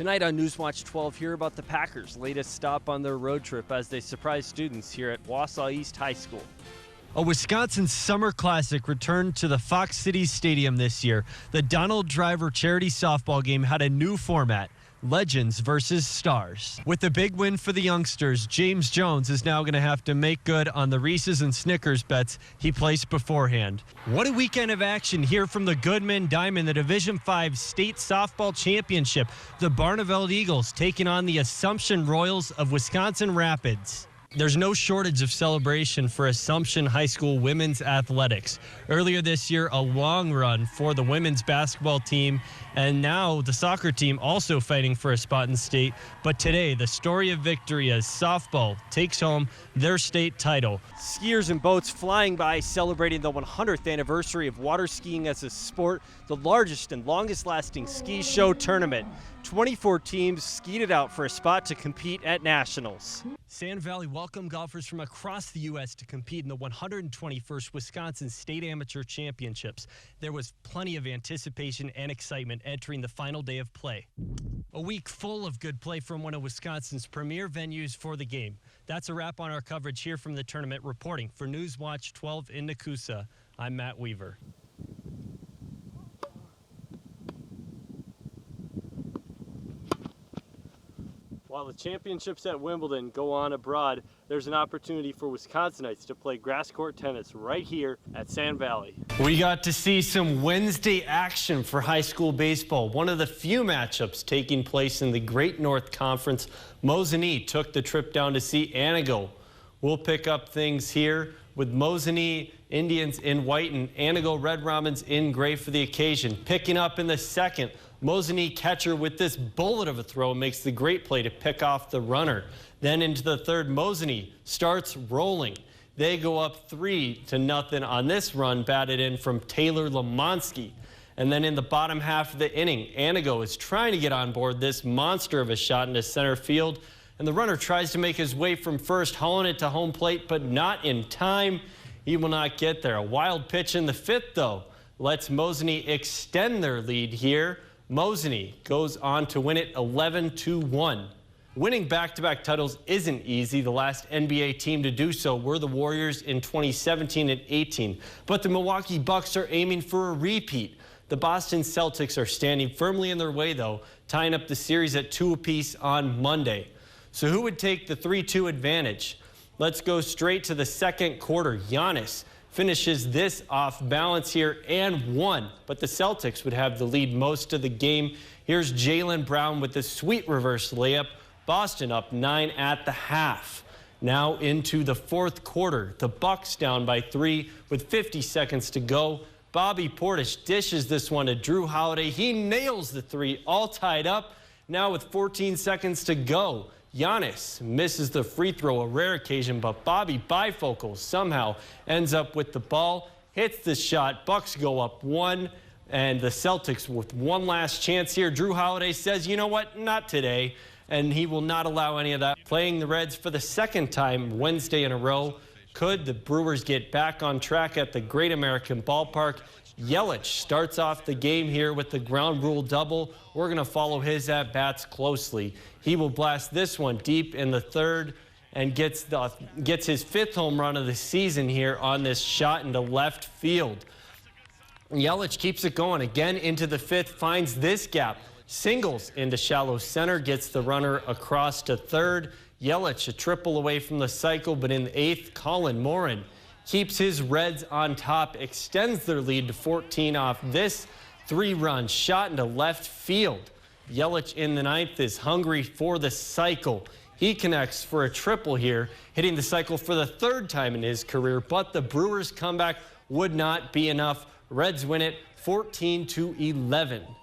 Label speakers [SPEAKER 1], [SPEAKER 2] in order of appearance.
[SPEAKER 1] Tonight on Newswatch 12, hear about the Packers' latest stop on their road trip as they surprise students here at Wausau East High School.
[SPEAKER 2] A Wisconsin Summer Classic returned to the Fox City Stadium this year. The Donald Driver charity softball game had a new format. Legends versus Stars. With the big win for the youngsters, James Jones is now going to have to make good on the Reese's and Snickers bets he placed beforehand. What a weekend of action here from the Goodman Diamond, the Division V State Softball Championship. The Barneveld Eagles taking on the Assumption Royals of Wisconsin Rapids. There's no shortage of celebration for Assumption High School women's athletics. Earlier this year, a long run for the women's basketball team, and now the soccer team also fighting for a spot in state. But today, the story of victory as softball takes home their state title.
[SPEAKER 1] Skiers and boats flying by celebrating the 100th anniversary of water skiing as a sport, the largest and longest lasting ski show tournament. 24 teams skied it out for a spot to compete at nationals.
[SPEAKER 2] Sand Valley welcomed golfers from across the U.S. to compete in the 121st Wisconsin State Amateur Championships. There was plenty of anticipation and excitement entering the final day of play. A week full of good play from one of Wisconsin's premier venues for the game. That's a wrap on our coverage here from the tournament. Reporting for Newswatch 12 in Nakusa, I'm Matt Weaver.
[SPEAKER 1] While the championships at Wimbledon go on abroad, there's an opportunity for Wisconsinites to play grass court tennis right here at Sand Valley.
[SPEAKER 2] We got to see some Wednesday action for high school baseball. One of the few matchups taking place in the Great North Conference. Mosinee took the trip down to see Antigo. We'll pick up things here with Mosinee Indians in white and Antigo Red Robins in gray for the occasion. Picking up in the second, Mosinee catcher with this bullet of a throw makes the great play to pick off the runner. Then into the third, Mosinee starts rolling. They go up 3-0 on this run, batted in from Taylor Lamonsky. And then in the bottom half of the inning, Antigo is trying to get on board this monster of a shot into center field. And the runner tries to make his way from first, hauling it to home plate, but not in time. He will not get there. A wild pitch in the fifth, though, lets Mosinee extend their lead here. Mosinee goes on to win it 11-1. Winning back-to-back titles isn't easy. The last NBA team to do so were the Warriors in 2017 and 18. But the Milwaukee Bucks are aiming for a repeat. The Boston Celtics are standing firmly in their way, though, tying up the series at 2 apiece on Monday. So who would take the 3-2 advantage? Let's go straight to the second quarter. Giannis finishes this off balance here and won, but the Celtics would have the lead most of the game. Here's Jaylen Brown with the sweet reverse layup. Boston up 9 at the half. Now into the fourth quarter. The Bucks down by 3 with 50 seconds to go. Bobby Portis dishes this one to Drew Holiday. He nails the three, all tied up. Now with 14 seconds to go. Giannis misses the free throw, a rare occasion, but Bobby Bifocal somehow ends up with the ball, hits the shot. Bucks go up 1, and the Celtics with one last chance here. Drew Holiday says, you know what, not today, and he will not allow any of that. Playing the Reds for the second time Wednesday in a row. Could the Brewers get back on track at the Great American Ballpark? Yelich starts off the game here with the ground rule double. We're going to follow his at-bats closely. He will blast this one deep in the third and gets his 5th home run of the season here on this shot into left field. Yelich keeps it going again into the 5th, finds this gap, singles into shallow center, gets the runner across to third. Yelich a triple away from the cycle, but in the 8th, Colin Morin keeps his Reds on top, extends their lead to 14 off this 3-run shot into left field. Yelich in the 9th is hungry for the cycle. He connects for a triple here, hitting the cycle for the 3rd time in his career, but the Brewers' comeback would not be enough. Reds win it 14-11.